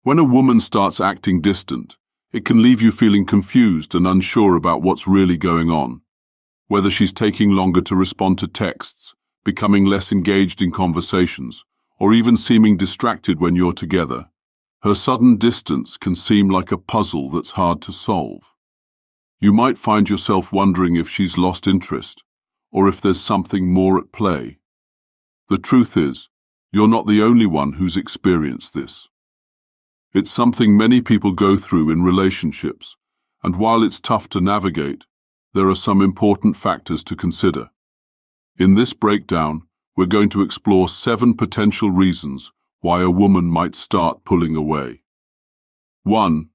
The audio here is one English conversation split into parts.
When a woman starts acting distant, it can leave you feeling confused and unsure about what's really going on. Whether she's taking longer to respond to texts, becoming less engaged in conversations, or even seeming distracted when you're together, her sudden distance can seem like a puzzle that's hard to solve. You might find yourself wondering if she's lost interest, or if there's something more at play. The truth is, you're not the only one who's experienced this. It's something many people go through in relationships, and while it's tough to navigate, there are some important factors to consider. In this breakdown, we're going to explore 7 potential reasons why a woman might start pulling away. 1.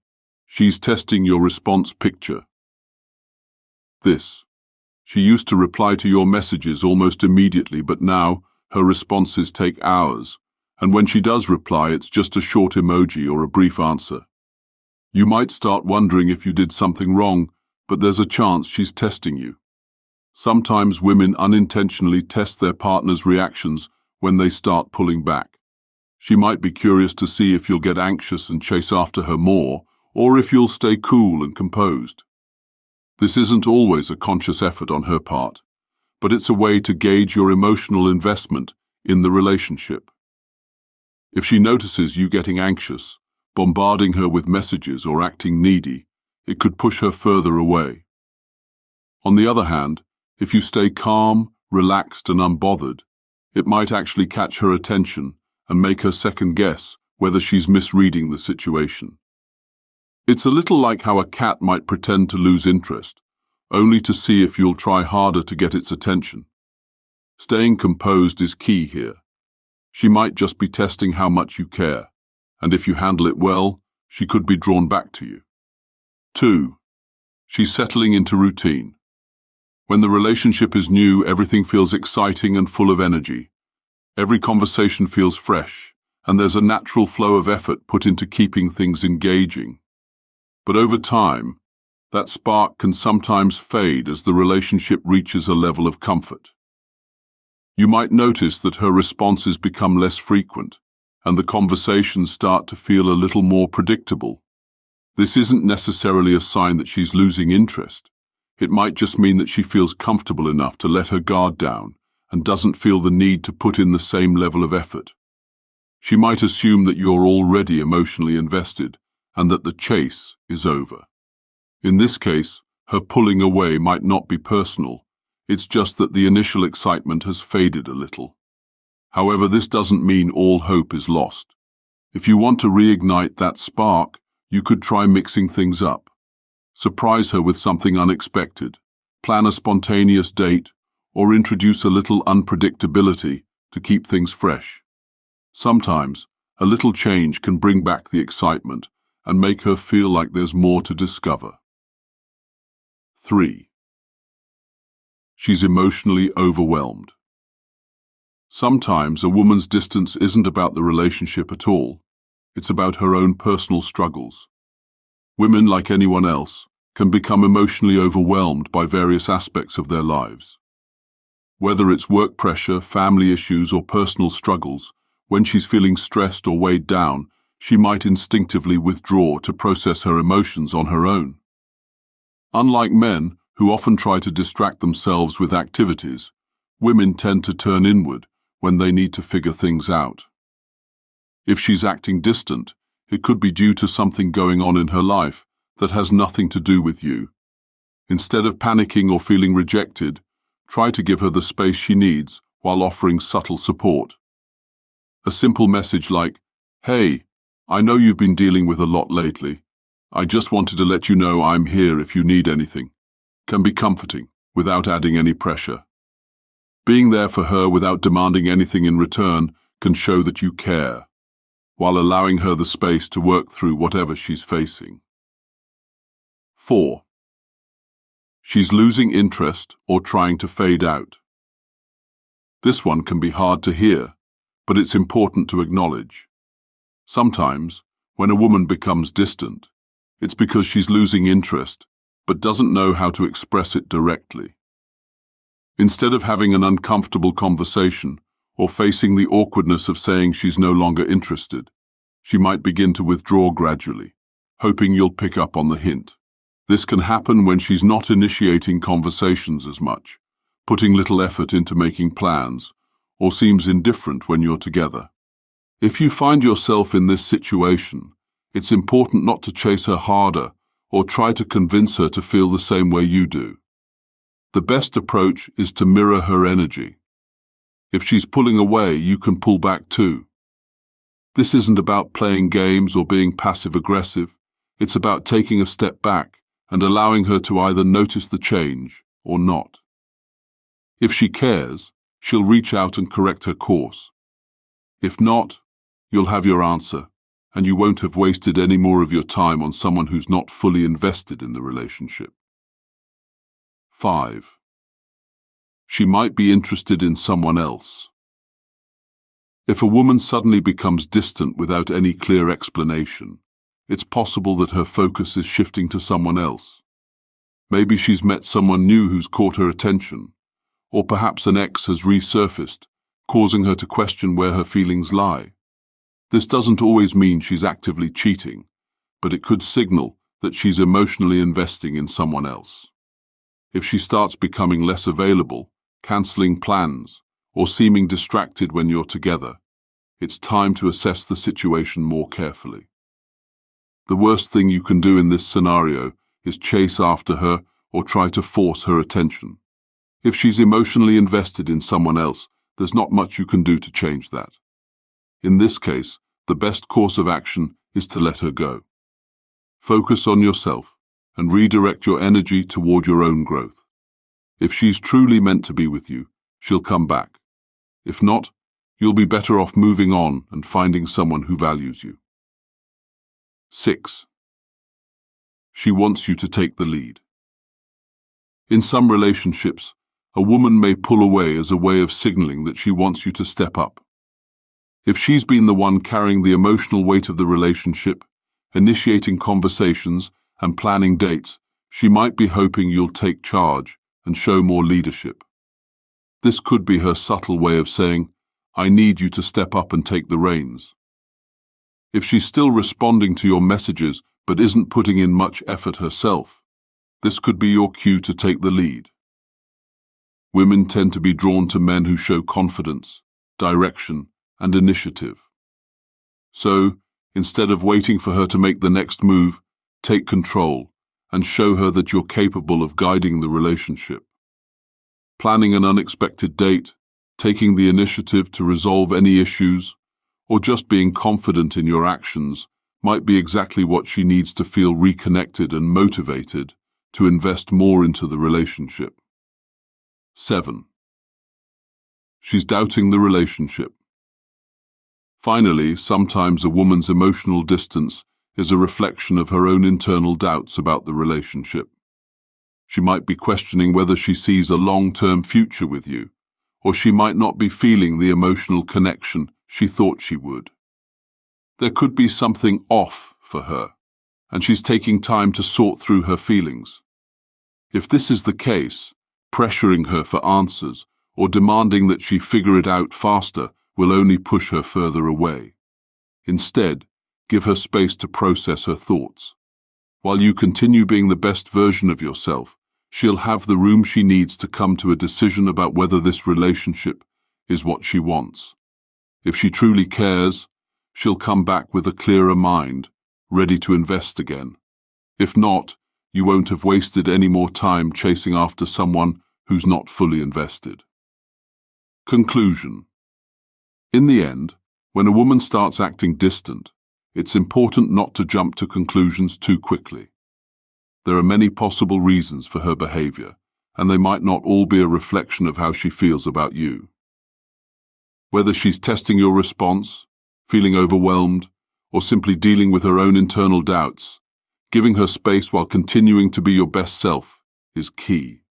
She's testing your response picture. She used to reply to your messages almost immediately, but now her responses take hours, and when she does reply, it's just a short emoji or a brief answer. You might start wondering if you did something wrong, but there's a chance she's testing you. Sometimes women unintentionally test their partner's reactions when they start pulling back. She might be curious to see if you'll get anxious and chase after her more, or if you'll stay cool and composed. This isn't always a conscious effort on her part, but it's a way to gauge your emotional investment in the relationship. If she notices you getting anxious, bombarding her with messages or acting needy, it could push her further away. On the other hand, if you stay calm, relaxed and unbothered, it might actually catch her attention and make her second-guess whether she's misreading the situation. It's a little like how a cat might pretend to lose interest, only to see if you'll try harder to get its attention. Staying composed is key here. She might just be testing how much you care, and if you handle it well, she could be drawn back to you. 2. She's settling into routine. When the relationship is new, everything feels exciting and full of energy. Every conversation feels fresh, and there's a natural flow of effort put into keeping things engaging. But over time, that spark can sometimes fade as the relationship reaches a level of comfort. You might notice that her responses become less frequent, and the conversations start to feel a little more predictable. This isn't necessarily a sign that she's losing interest. It might just mean that she feels comfortable enough to let her guard down and doesn't feel the need to put in the same level of effort. She might assume that you're already emotionally invested and that the chase is over. In this case, her pulling away might not be personal. It's just that the initial excitement has faded a little. However, this doesn't mean all hope is lost. If you want to reignite that spark, you could try mixing things up. Surprise her with something unexpected, plan a spontaneous date, or introduce a little unpredictability to keep things fresh. Sometimes, a little change can bring back the excitement and make her feel like there's more to discover. 3. She's emotionally overwhelmed. Sometimes a woman's distance isn't about the relationship at all. It's about her own personal struggles. Women, like anyone else, can become emotionally overwhelmed by various aspects of their lives. Whether it's work pressure, family issues, or personal struggles, when she's feeling stressed or weighed down, she might instinctively withdraw to process her emotions on her own. Unlike men, who often try to distract themselves with activities, women tend to turn inward when they need to figure things out. If she's acting distant, it could be due to something going on in her life that has nothing to do with you. Instead of panicking or feeling rejected, try to give her the space she needs while offering subtle support. A simple message like, "Hey, I know you've been dealing with a lot lately. I just wanted to let you know I'm here if you need anything," can be comforting without adding any pressure. Being there for her without demanding anything in return can show that you care, while allowing her the space to work through whatever she's facing. 4. She's losing interest or trying to fade out. This one can be hard to hear, but it's important to acknowledge. Sometimes, when a woman becomes distant, it's because she's losing interest, but doesn't know how to express it directly. Instead of having an uncomfortable conversation or facing the awkwardness of saying she's no longer interested, she might begin to withdraw gradually, hoping you'll pick up on the hint. This can happen when she's not initiating conversations as much, putting little effort into making plans, or seems indifferent when you're together. If you find yourself in this situation, it's important not to chase her harder or try to convince her to feel the same way you do. The best approach is to mirror her energy. If she's pulling away, you can pull back too. This isn't about playing games or being passive-aggressive. It's about taking a step back and allowing her to either notice the change or not. If she cares, she'll reach out and correct her course. If not, you'll have your answer, and you won't have wasted any more of your time on someone who's not fully invested in the relationship. 5. She might be interested in someone else. If a woman suddenly becomes distant without any clear explanation, it's possible that her focus is shifting to someone else. Maybe she's met someone new who's caught her attention, or perhaps an ex has resurfaced, causing her to question where her feelings lie. This doesn't always mean she's actively cheating, but it could signal that she's emotionally investing in someone else. If she starts becoming less available, cancelling plans, or seeming distracted when you're together, it's time to assess the situation more carefully. The worst thing you can do in this scenario is chase after her or try to force her attention. If she's emotionally invested in someone else, there's not much you can do to change that. In this case, the best course of action is to let her go. Focus on yourself and redirect your energy toward your own growth. If she's truly meant to be with you, she'll come back. If not, you'll be better off moving on and finding someone who values you. 6. She wants you to take the lead. In some relationships, a woman may pull away as a way of signaling that she wants you to step up. If she's been the one carrying the emotional weight of the relationship, initiating conversations and planning dates, she might be hoping you'll take charge and show more leadership. This could be her subtle way of saying, "I need you to step up and take the reins." If she's still responding to your messages but isn't putting in much effort herself, this could be your cue to take the lead. Women tend to be drawn to men who show confidence, direction, and initiative. So, instead of waiting for her to make the next move, take control and show her that you're capable of guiding the relationship. Planning an unexpected date, taking the initiative to resolve any issues, or just being confident in your actions might be exactly what she needs to feel reconnected and motivated to invest more into the relationship. 7. She's doubting the relationship. Finally, sometimes a woman's emotional distance is a reflection of her own internal doubts about the relationship. She might be questioning whether she sees a long-term future with you, or she might not be feeling the emotional connection she thought she would. There could be something off for her, and she's taking time to sort through her feelings. If this is the case, pressuring her for answers or demanding that she figure it out faster will only push her further away. Instead, give her space to process her thoughts. While you continue being the best version of yourself, she'll have the room she needs to come to a decision about whether this relationship is what she wants. If she truly cares, she'll come back with a clearer mind, ready to invest again. If not, you won't have wasted any more time chasing after someone who's not fully invested. Conclusion. In the end, when a woman starts acting distant, it's important not to jump to conclusions too quickly. There are many possible reasons for her behavior, and they might not all be a reflection of how she feels about you. Whether she's testing your response, feeling overwhelmed, or simply dealing with her own internal doubts, giving her space while continuing to be your best self is key.